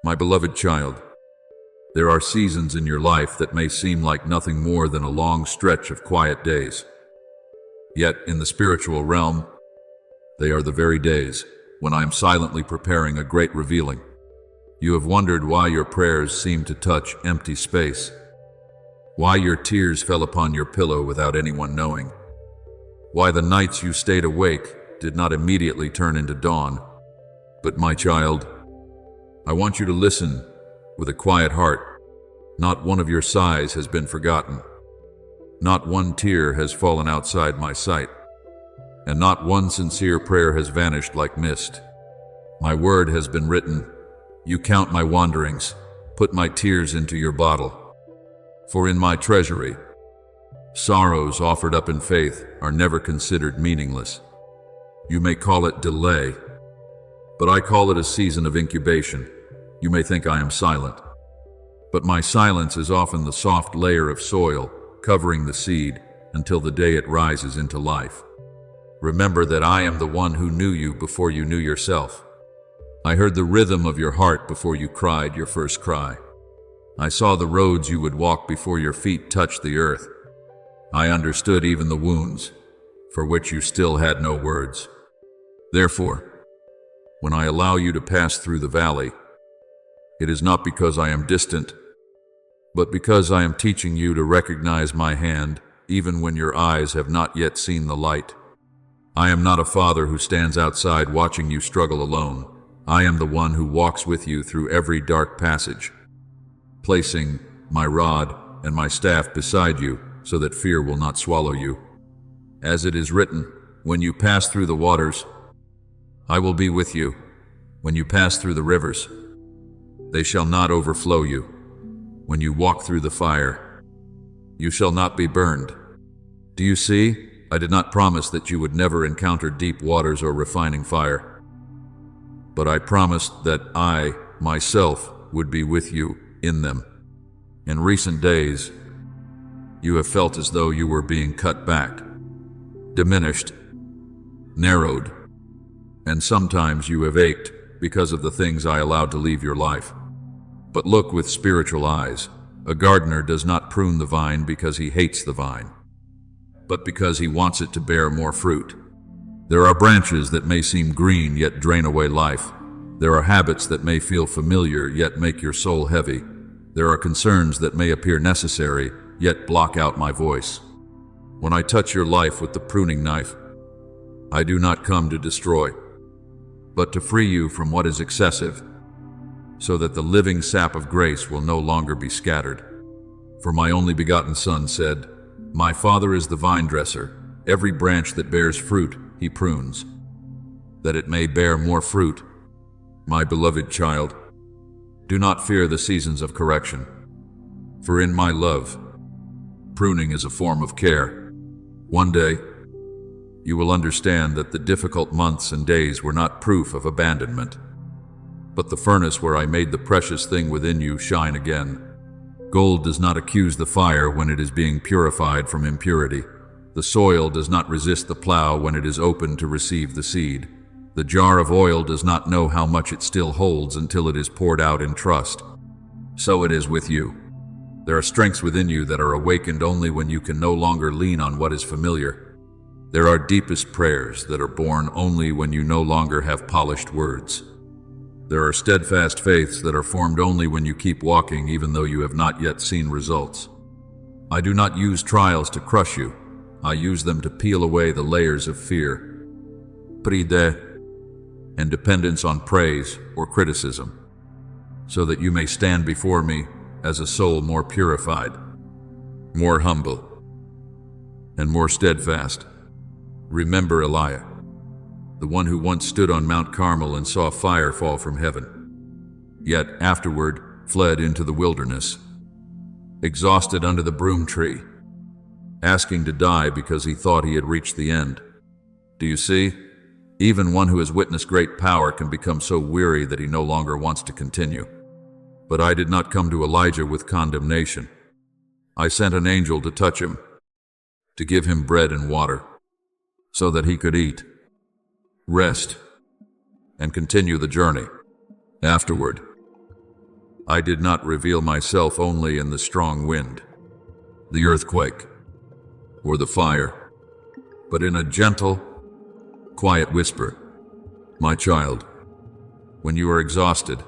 My beloved child, there are seasons in your life that may seem like nothing more than a long stretch of quiet days. Yet, in the spiritual realm, they are the very days when I am silently preparing a great revealing. You have wondered why your prayers seem to touch empty space, why your tears fell upon your pillow without anyone knowing, why the nights you stayed awake did not immediately turn into dawn. But my child, I want you to listen with a quiet heart. Not one of your sighs has been forgotten. Not one tear has fallen outside my sight, and not one sincere prayer has vanished like mist. My word has been written. You count my wanderings, put my tears into your bottle. For in my treasury, sorrows offered up in faith are never considered meaningless. You may call it delay, but I call it a season of incubation. You may think I am silent, but my silence is often the soft layer of soil covering the seed until the day it rises into life. Remember that I am the one who knew you before you knew yourself. I heard the rhythm of your heart before you cried your first cry. I saw the roads you would walk before your feet touched the earth. I understood even the wounds for which you still had no words. Therefore, when I allow you to pass through the valley, it is not because I am distant, but because I am teaching you to recognize my hand even when your eyes have not yet seen the light. I am not a father who stands outside watching you struggle alone. I am the one who walks with you through every dark passage, placing my rod and my staff beside you so that fear will not swallow you. As it is written, when you pass through the waters, I will be with you. When you pass through the rivers, they shall not overflow you. When you walk through the fire, you shall not be burned. Do you see? I did not promise that you would never encounter deep waters or refining fire, but I promised that I, myself, would be with you in them. In recent days, you have felt as though you were being cut back, diminished, narrowed, and sometimes you have ached because of the things I allowed to leave your life. But look with spiritual eyes. A gardener does not prune the vine because he hates the vine, but because he wants it to bear more fruit. There are branches that may seem green yet drain away life. There are habits that may feel familiar yet make your soul heavy. There are concerns that may appear necessary yet block out my voice. When I touch your life with the pruning knife, I do not come to destroy, but to free you from what is excessive, so that the living sap of grace will no longer be scattered. For my only begotten Son said, my Father is the vine dresser. Every branch that bears fruit he prunes, that it may bear more fruit. My beloved child, do not fear the seasons of correction, for in my love, pruning is a form of care. One day, you will understand that the difficult months and days were not proof of abandonment, but the furnace where I made the precious thing within you shine again. Gold does not accuse the fire when it is being purified from impurity. The soil does not resist the plow when it is open to receive the seed. The jar of oil does not know how much it still holds until it is poured out in trust. So it is with you. There are strengths within you that are awakened only when you can no longer lean on what is familiar. There are deepest prayers that are born only when you no longer have polished words. There are steadfast faiths that are formed only when you keep walking even though you have not yet seen results. I do not use trials to crush you. I use them to peel away the layers of fear, pride, and dependence on praise or criticism, so that you may stand before me as a soul more purified, more humble, and more steadfast. Remember Elijah, the one who once stood on Mount Carmel and saw fire fall from heaven, yet afterward fled into the wilderness, exhausted under the broom tree, asking to die because he thought he had reached the end. Do you see? Even one who has witnessed great power can become so weary that he no longer wants to continue. But I did not come to Elijah with condemnation. I sent an angel to touch him, to give him bread and water, so that he could eat, rest, and continue the journey. Afterward, I did not reveal myself only in the strong wind, the earthquake, or the fire, but in a gentle, quiet whisper. My child, when you are exhausted,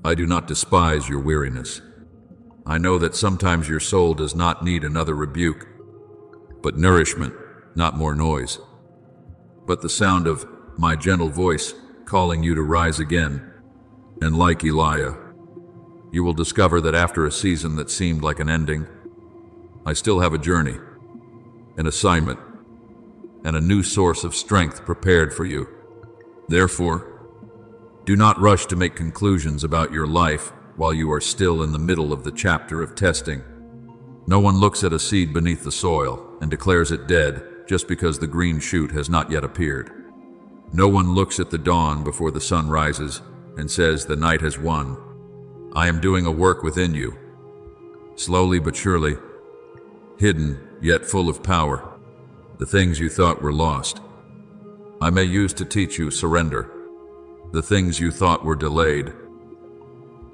I do not despise your weariness. I know that sometimes your soul does not need another rebuke, but nourishment, not more noise. But the sound of my gentle voice calling you to rise again, and like Elijah, you will discover that after a season that seemed like an ending, I still have a journey, an assignment, and a new source of strength prepared for you. Therefore, do not rush to make conclusions about your life while you are still in the middle of the chapter of testing. No one looks at a seed beneath the soil and declares it dead just because the green shoot has not yet appeared. No one looks at the dawn before the sun rises and says the night has won. I am doing a work within you, slowly but surely, hidden yet full of power. The things you thought were lost, I may use to teach you surrender. The things you thought were delayed,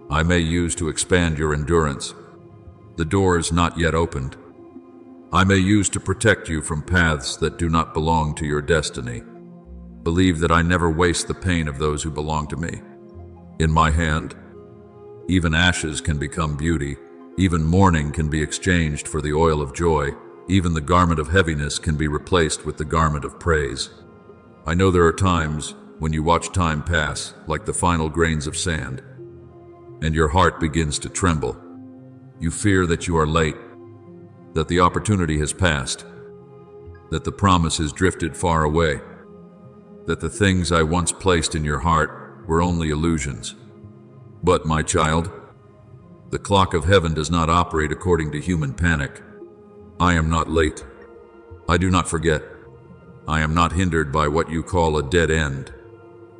I may use to expand your endurance. The doors not yet opened, I may use to protect you from paths that do not belong to your destiny. Believe that I never waste the pain of those who belong to me. In my hand, even ashes can become beauty. Even mourning can be exchanged for the oil of joy. Even the garment of heaviness can be replaced with the garment of praise. I know there are times when you watch time pass like the final grains of sand, and your heart begins to tremble. You fear that you are late, that the opportunity has passed, that the promise has drifted far away, that the things I once placed in your heart were only illusions. But, my child, the clock of heaven does not operate according to human panic. I am not late. I do not forget. I am not hindered by what you call a dead end.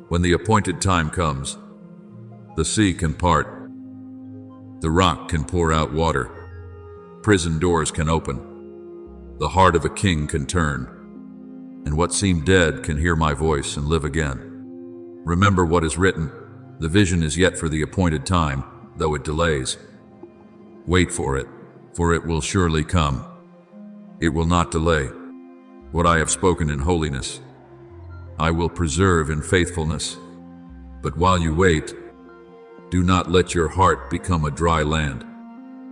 When the appointed time comes, the sea can part. The rock can pour out water. Prison doors can open. The heart of a king can turn. And what seemed dead can hear my voice and live again. Remember what is written. The vision is yet for the appointed time, though it delays. Wait for it will surely come. It will not delay. What I have spoken in holiness, I will preserve in faithfulness. But while you wait, do not let your heart become a dry land.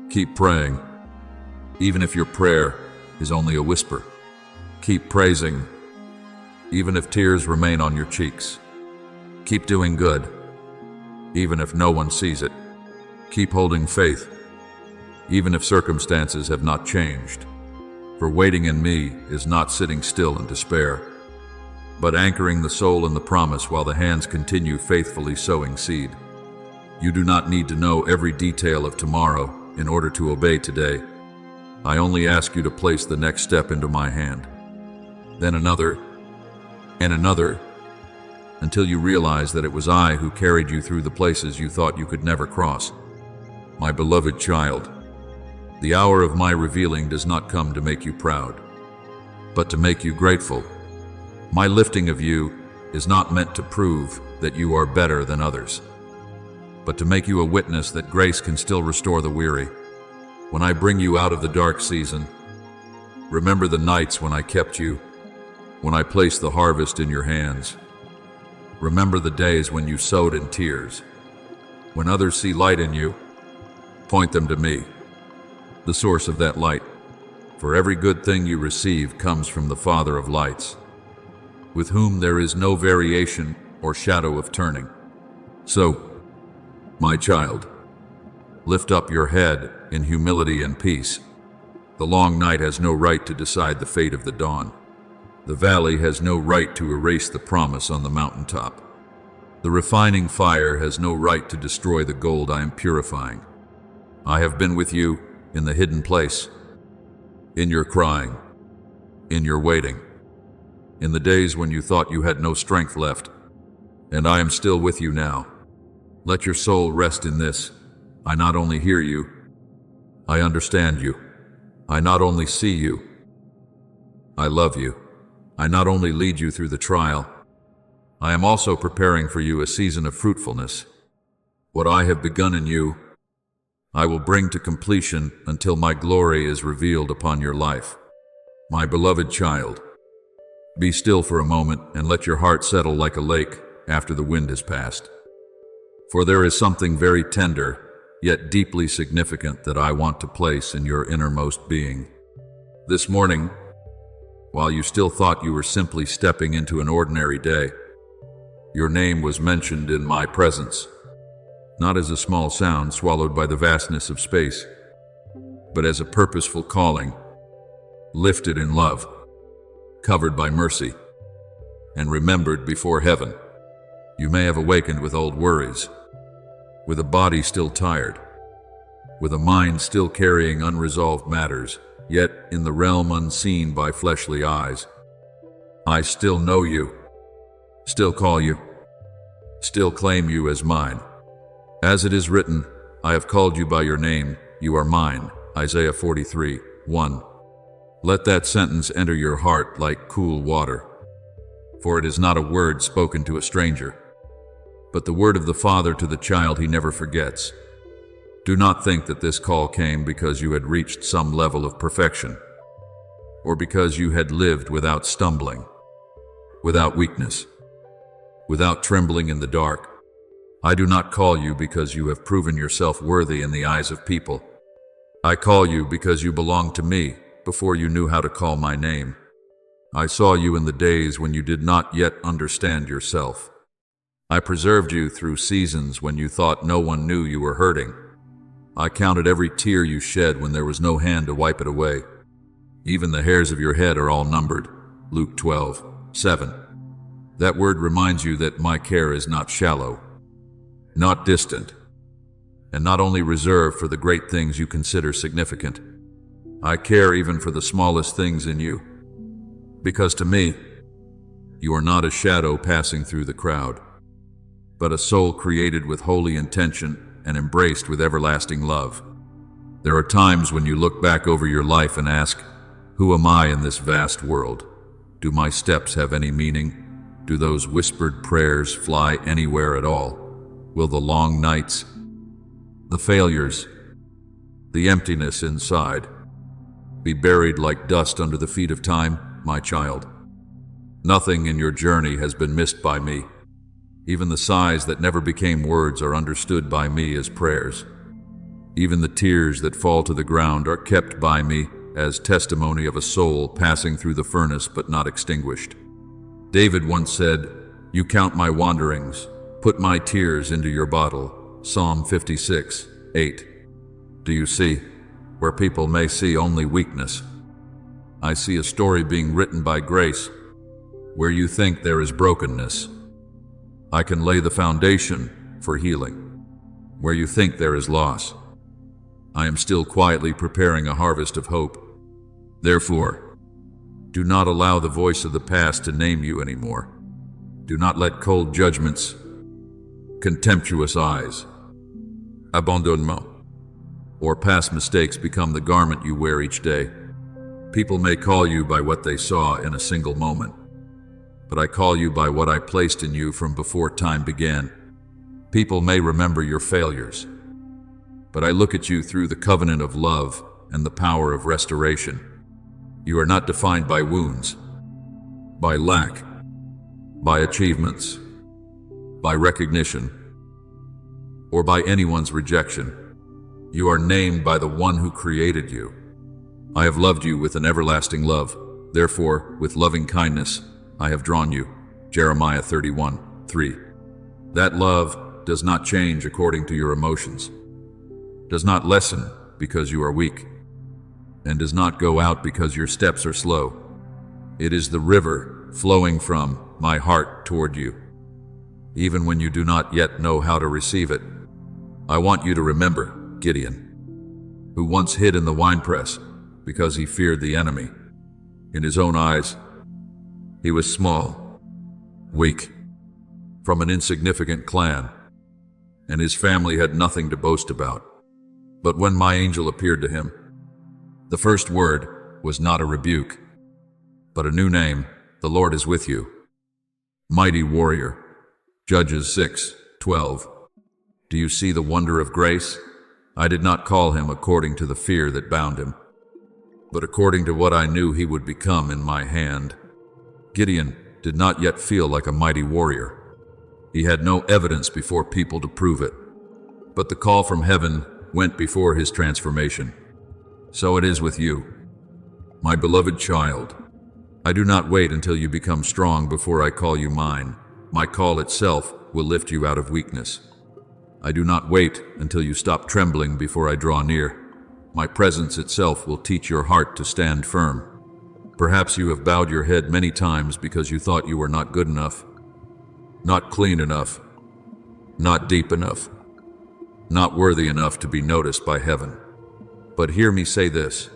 Keep praying, even if your prayer is only a whisper. Keep praising, even if tears remain on your cheeks. Keep doing good, even if no one sees it. Keep holding faith, even if circumstances have not changed. For waiting in me is not sitting still in despair, but anchoring the soul in the promise while the hands continue faithfully sowing seed. You do not need to know every detail of tomorrow in order to obey today. I only ask you to place the next step into my hand, then another, and another, until you realize that it was I who carried you through the places you thought you could never cross. My beloved child, the hour of my revealing does not come to make you proud, but to make you grateful. My lifting of you is not meant to prove that you are better than others, but to make you a witness that grace can still restore the weary. When I bring you out of the dark season, remember the nights when I kept you, when I placed the harvest in your hands. Remember the days when you sowed in tears. When others see light in you, point them to me, the source of that light. For every good thing you receive comes from the Father of lights, with whom there is no variation or shadow of turning. So, my child, lift up your head in humility and peace. The long night has no right to decide the fate of the dawn. The valley has no right to erase the promise on the mountaintop. The refining fire has no right to destroy the gold I am purifying. I have been with you in the hidden place, in your crying, in your waiting, in the days when you thought you had no strength left, and I am still with you now. Let your soul rest in this. I not only hear you, I understand you. I not only see you, I love you. I not only lead you through the trial, I am also preparing for you a season of fruitfulness. What I have begun in you, I will bring to completion until my glory is revealed upon your life. My beloved child, be still for a moment and let your heart settle like a lake after the wind has passed. For there is something very tender, yet deeply significant that I want to place in your innermost being. This morning, while you still thought you were simply stepping into an ordinary day, your name was mentioned in my presence, not as a small sound swallowed by the vastness of space, but as a purposeful calling, lifted in love, covered by mercy, and remembered before heaven. You may have awakened with old worries, with a body still tired, with a mind still carrying unresolved matters, yet in the realm unseen by fleshly eyes. I still know you, still call you, still claim you as mine. As it is written, I have called you by your name, you are mine. Isaiah 43:1. Let that sentence enter your heart like cool water, for it is not a word spoken to a stranger, but the word of the Father to the child he never forgets. Do not think that this call came because you had reached some level of perfection, or because you had lived without stumbling, without weakness, without trembling in the dark. I do not call you because you have proven yourself worthy in the eyes of people. I call you because you belong to me before you knew how to call my name. I saw you in the days when you did not yet understand yourself. I preserved you through seasons when you thought no one knew you were hurting. I counted every tear you shed when there was no hand to wipe it away. Even the hairs of your head are all numbered. Luke 12:7. That word reminds you that my care is not shallow, not distant, and not only reserved for the great things you consider significant. I care even for the smallest things in you, because to me, you are not a shadow passing through the crowd, but a soul created with holy intention and embraced with everlasting love. There are times when you look back over your life and ask, who am I in this vast world? Do my steps have any meaning? Do those whispered prayers fly anywhere at all? Will the long nights, the failures, the emptiness inside be buried like dust under the feet of time, my child? Nothing in your journey has been missed by me. Even the sighs that never became words are understood by me as prayers. Even the tears that fall to the ground are kept by me as testimony of a soul passing through the furnace but not extinguished. David once said, "You count my wanderings, put my tears into your bottle." Psalm 56:8. Do you see? Where people may see only weakness, I see a story being written by grace. Where you think there is brokenness, I can lay the foundation for healing. Where you think there is loss, I am still quietly preparing a harvest of hope. Therefore, do not allow the voice of the past to name you anymore. Do not let cold judgments, contemptuous eyes, abandonnement, or past mistakes become the garment you wear each day. People may call you by what they saw in a single moment, but I call you by what I placed in you from before time began. People may remember your failures, but I look at you through the covenant of love and the power of restoration. You are not defined by wounds, by lack, by achievements, by recognition, or by anyone's rejection. You are named by the one who created you. I have loved you with an everlasting love. Therefore, with loving kindness, I have drawn you. Jeremiah 31:3. That love does not change according to your emotions, does not lessen because you are weak, and does not go out because your steps are slow. It is the river flowing from my heart toward you, even when you do not yet know how to receive it. I want you to remember Gideon, who once hid in the winepress because he feared the enemy. In his own eyes, he was small, weak, from an insignificant clan, and his family had nothing to boast about. But when my angel appeared to him, the first word was not a rebuke, but a new name: the Lord is with you. Mighty warrior. Judges 6:12. Do you see the wonder of grace? I did not call him according to the fear that bound him, but according to what I knew he would become in my hand. Gideon did not yet feel like a mighty warrior. He had no evidence before people to prove it, but the call from heaven went before his transformation. So it is with you, my beloved child. I do not wait until you become strong before I call you mine. My call itself will lift you out of weakness. I do not wait until you stop trembling before I draw near. My presence itself will teach your heart to stand firm. Perhaps you have bowed your head many times because you thought you were not good enough, not clean enough, not deep enough, not worthy enough to be noticed by heaven. But hear me say this: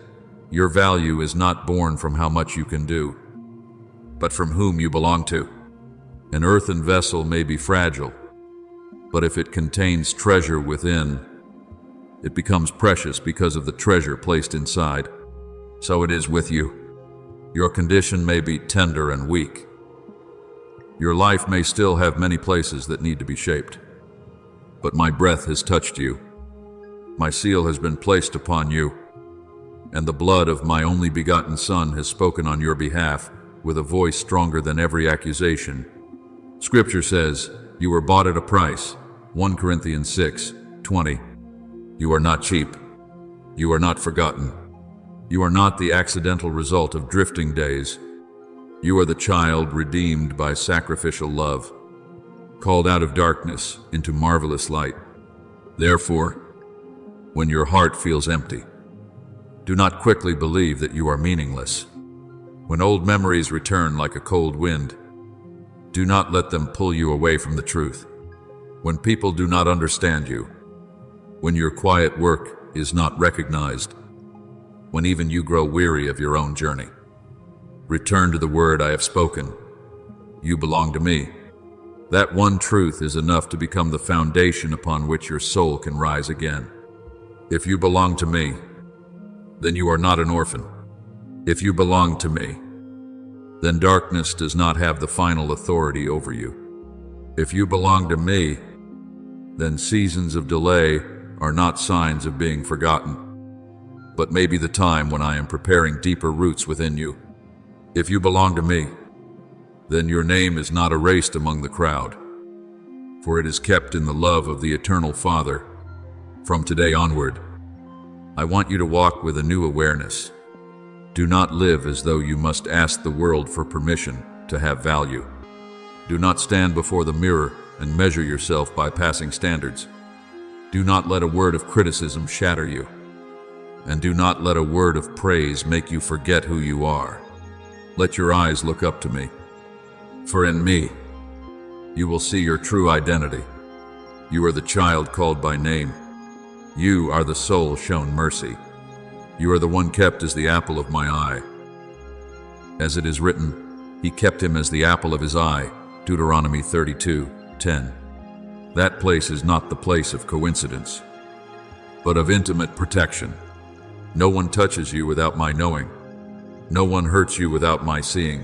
your value is not born from how much you can do, but from whom you belong to. An earthen vessel may be fragile, but if it contains treasure within, it becomes precious because of the treasure placed inside. So it is with you. Your condition may be tender and weak. Your life may still have many places that need to be shaped. But my breath has touched you. My seal has been placed upon you, and the blood of my only begotten Son has spoken on your behalf with a voice stronger than every accusation. Scripture says, you were bought at a price. 1 Corinthians 6:20. You are not cheap. You are not forgotten. You are not the accidental result of drifting days. You are the child redeemed by sacrificial love, called out of darkness into marvelous light. Therefore, when your heart feels empty, do not quickly believe that you are meaningless. When old memories return like a cold wind, do not let them pull you away from the truth. When people do not understand you, when your quiet work is not recognized, when even you grow weary of your own journey, return to the word I have spoken. You belong to me. That one truth is enough to become the foundation upon which your soul can rise again. If you belong to me, then you are not an orphan. If you belong to me, then darkness does not have the final authority over you. If you belong to me, then seasons of delay are not signs of being forgotten, but maybe the time when I am preparing deeper roots within you. If you belong to me, then your name is not erased among the crowd, for it is kept in the love of the eternal Father. From today onward, I want you to walk with a new awareness. Do not live as though you must ask the world for permission to have value. Do not stand before the mirror and measure yourself by passing standards. Do not let a word of criticism shatter you, and do not let a word of praise make you forget who you are. Let your eyes look up to me, for in me you will see your true identity. You are the child called by name. You are the soul shown mercy. You are the one kept as the apple of my eye. As it is written, he kept him as the apple of his eye, Deuteronomy 32:10. That place is not the place of coincidence, but of intimate protection. No one touches you without my knowing. No one hurts you without my seeing.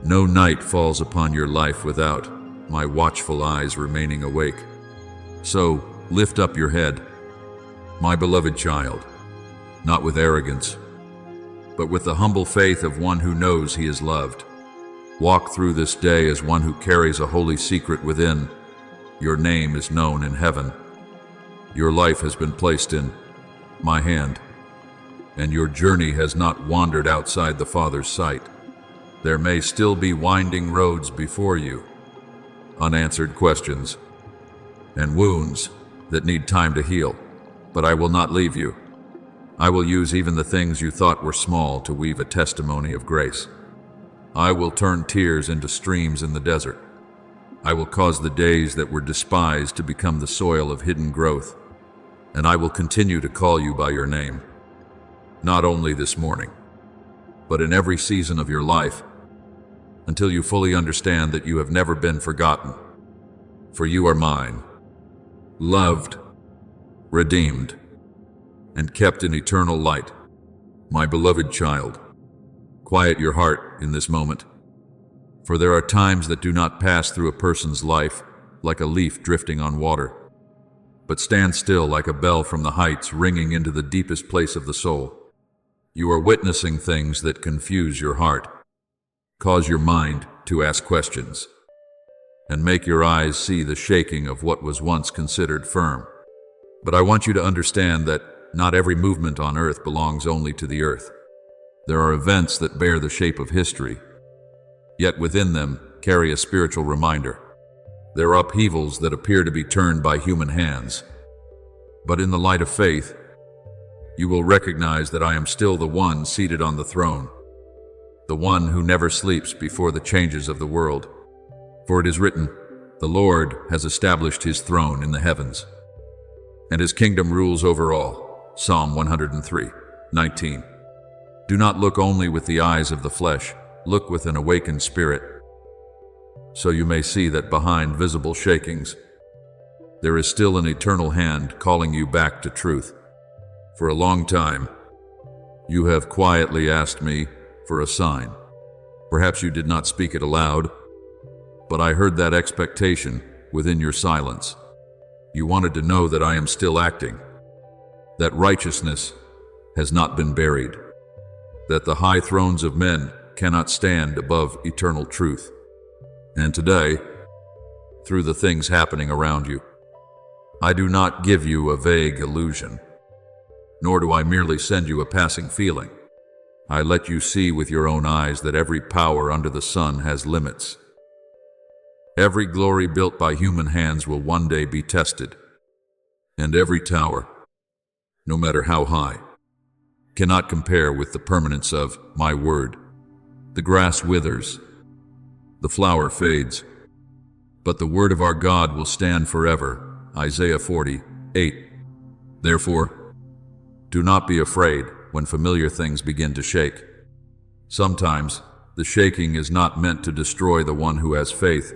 No night falls upon your life without my watchful eyes remaining awake. So lift up your head, my beloved child, not with arrogance, but with the humble faith of one who knows he is loved. Walk through this day as one who carries a holy secret within. Your name is known in heaven. Your life has been placed in my hand, and your journey has not wandered outside the Father's sight. There may still be winding roads before you, unanswered questions, and wounds that need time to heal, but I will not leave you. I will use even the things you thought were small to weave a testimony of grace. I will turn tears into streams in the desert. I will cause the days that were despised to become the soil of hidden growth, and I will continue to call you by your name, not only this morning, but in every season of your life, until you fully understand that you have never been forgotten. For you are mine, loved, redeemed, and kept in eternal light. My beloved child, quiet your heart in this moment, for there are times that do not pass through a person's life like a leaf drifting on water. but stand still like a bell from the heights ringing into the deepest place of the soul. You are witnessing things that confuse your heart, cause your mind to ask questions, and make your eyes see the shaking of what was once considered firm. But I want you to understand that not every movement on earth belongs only to the earth. There are events that bear the shape of history, yet within them carry a spiritual reminder. There are upheavals that appear to be turned by human hands, but in the light of faith, you will recognize that I am still the one seated on the throne, the one who never sleeps before the changes of the world. For it is written, "The Lord has established his throne in the heavens, and his kingdom rules over all." Psalm 103:19. Do not look only with the eyes of the flesh, look with an awakened spirit, so you may see that behind visible shakings, there is still an eternal hand calling you back to truth. For a long time, you have quietly asked me for a sign. Perhaps you did not speak it aloud, but I heard that expectation within your silence. You wanted to know that I am still acting, that righteousness has not been buried, that the high thrones of men cannot stand above eternal truth. And today, through the things happening around you, I do not give you a vague illusion, nor do I merely send you a passing feeling. I let you see with your own eyes that every power under the sun has limits. Every glory built by human hands will one day be tested, and every tower, no matter how high, cannot compare with the permanence of my word. The grass withers, the flower fades, but the word of our God will stand forever. Isaiah 40:8. Therefore, do not be afraid when familiar things begin to shake. Sometimes the shaking is not meant to destroy the one who has faith,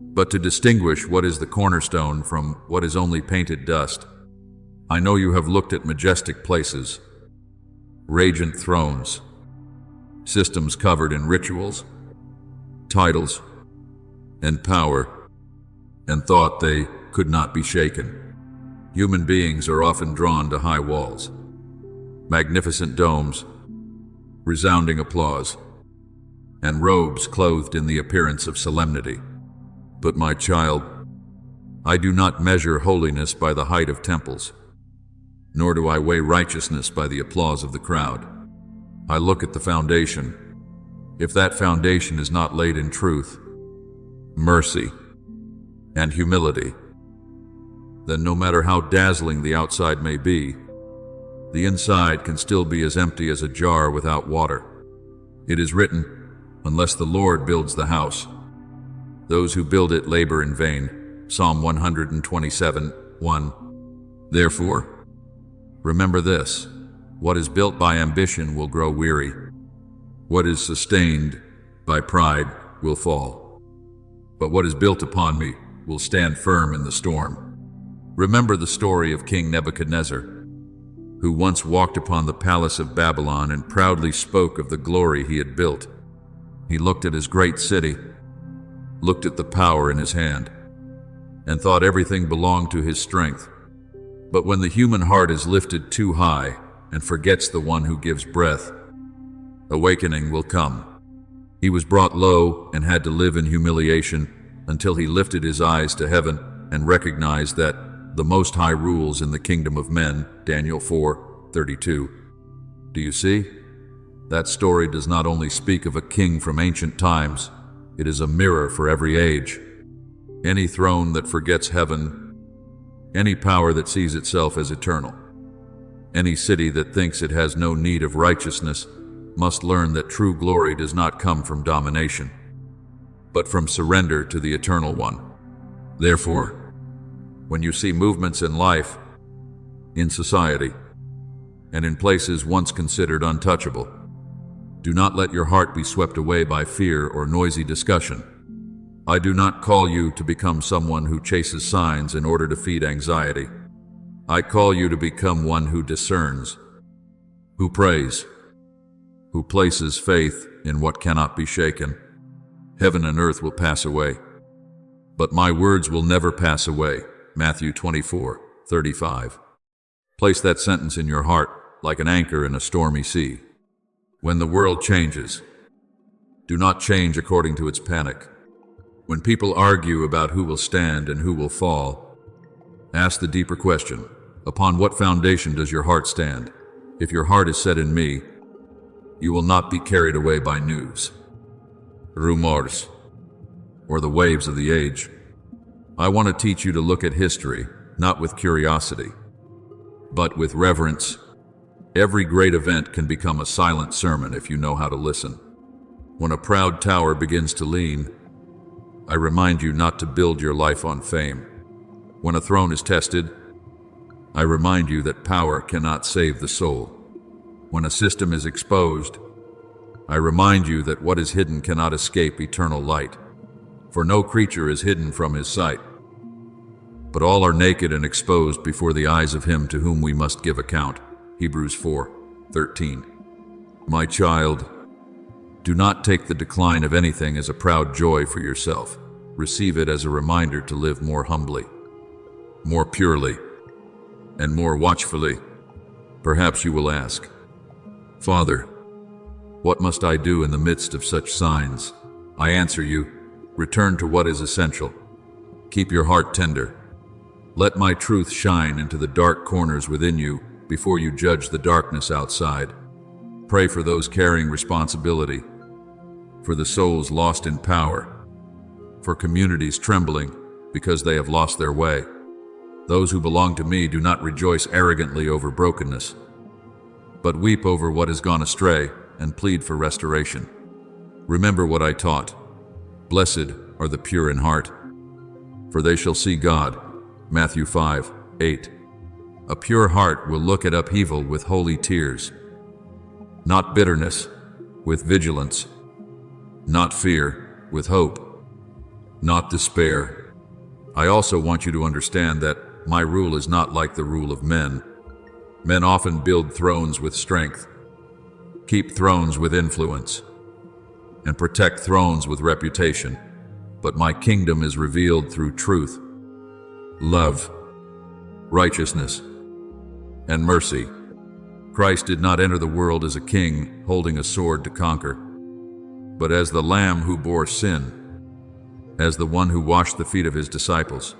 but to distinguish what is the cornerstone from what is only painted dust. I know you have looked at majestic places, radiant thrones, systems covered in rituals, titles, and power, and thought they could not be shaken. Human beings are often drawn to high walls, magnificent domes, resounding applause, and robes clothed in the appearance of solemnity. But my child, I do not measure holiness by the height of temples, nor do I weigh righteousness by the applause of the crowd. I look at the foundation. If that foundation is not laid in truth, mercy, and humility, then no matter how dazzling the outside may be, the inside can still be as empty as a jar without water. It is written, "Unless the Lord builds the house, those who build it labor in vain." Psalm 127:1. Therefore, remember this: what is built by ambition will grow weary. What is sustained by pride will fall. But what is built upon me will stand firm in the storm. Remember the story of King Nebuchadnezzar, who once walked upon the palace of Babylon and proudly spoke of the glory he had built. He looked at his great city, looked at the power in his hand, and thought everything belonged to his strength. But when the human heart is lifted too high and forgets the one who gives breath, awakening will come. He was brought low and had to live in humiliation until he lifted his eyes to heaven and recognized that the Most High rules in the kingdom of men. Daniel 4:32. Do you see? That story does not only speak of a king from ancient times, it is a mirror for every age. Any throne that forgets heaven, any power that sees itself as eternal, any city that thinks it has no need of righteousness, must learn that true glory does not come from domination, but from surrender to the Eternal One. Therefore, when you see movements in life, in society, and in places once considered untouchable, do not let your heart be swept away by fear or noisy discussion. I do not call you to become someone who chases signs in order to feed anxiety. I call you to become one who discerns, who prays, who places faith in what cannot be shaken. Heaven and earth will pass away, but my words will never pass away. Matthew 24:35. Place that sentence in your heart like an anchor in a stormy sea. When the world changes, do not change according to its panic. When people argue about who will stand and who will fall, ask the deeper question: upon what foundation does your heart stand? If your heart is set in me, you will not be carried away by news, rumors, or the waves of the age. I want to teach you to look at history, not with curiosity, but with reverence. Every great event can become a silent sermon if you know how to listen. When a proud tower begins to lean, I remind you not to build your life on fame. When a throne is tested, I remind you that power cannot save the soul. When a system is exposed, I remind you that what is hidden cannot escape eternal light. For no creature is hidden from his sight, but all are naked and exposed before the eyes of him to whom we must give account. Hebrews 4:13. My child, do not take the decline of anything as a proud joy for yourself. Receive it as a reminder to live more humbly, more purely, and more watchfully. Perhaps you will ask, Father, what must I do in the midst of such signs? I answer you, return to what is essential. Keep your heart tender. Let my truth shine into the dark corners within you before you judge the darkness outside. Pray for those carrying responsibility, for the souls lost in power, for communities trembling because they have lost their way. Those who belong to me do not rejoice arrogantly over brokenness, but weep over what has gone astray and plead for restoration. Remember what I taught. Blessed are the pure in heart, for they shall see God. Matthew 5:8. A pure heart will look at upheaval with holy tears, not bitterness, with vigilance, not fear, with hope, not despair. I also want you to understand that my rule is not like the rule of men. Men often build thrones with strength, keep thrones with influence, and protect thrones with reputation. But my kingdom is revealed through truth, love, righteousness, and mercy. Christ did not enter the world as a king holding a sword to conquer, but as the Lamb who bore sin, as the one who washed the feet of his disciples,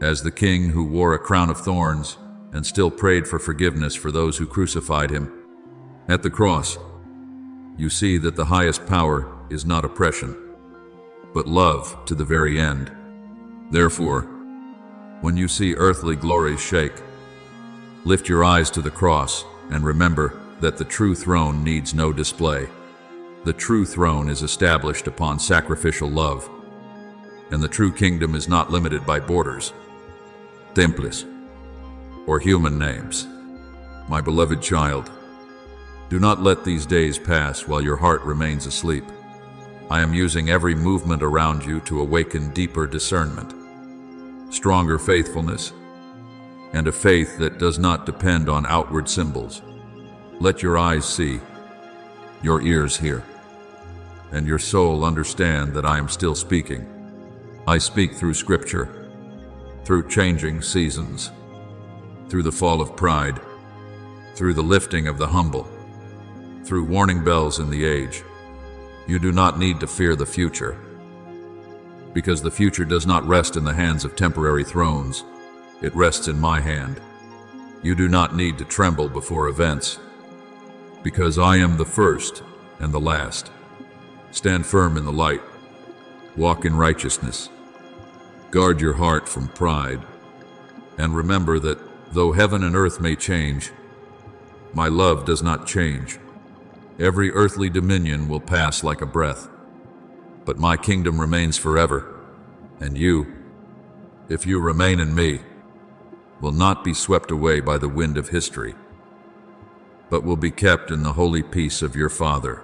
as the King who wore a crown of thorns and still prayed for forgiveness for those who crucified him. At the cross, you see that the highest power is not oppression, but love to the very end. Therefore, when you see earthly glories shake, lift your eyes to the cross and remember that the true throne needs no display. The true throne is established upon sacrificial love, and the true kingdom is not limited by borders, temples, or human names. My beloved child, do not let these days pass while your heart remains asleep. I am using every movement around you to awaken deeper discernment, stronger faithfulness, and a faith that does not depend on outward symbols. Let your eyes see, your ears hear, and your soul understand that I am still speaking. I speak through Scripture, through changing seasons, through the fall of pride, through the lifting of the humble, through warning bells in the age. You do not need to fear the future, because the future does not rest in the hands of temporary thrones. It rests in my hand. You do not need to tremble before events, because I am the first and the last. Stand firm in the light. Walk in righteousness. Guard your heart from pride. And remember that though heaven and earth may change, my love does not change. Every earthly dominion will pass like a breath, but my kingdom remains forever. And you, if you remain in me, will not be swept away by the wind of history, but will be kept in the holy peace of your Father.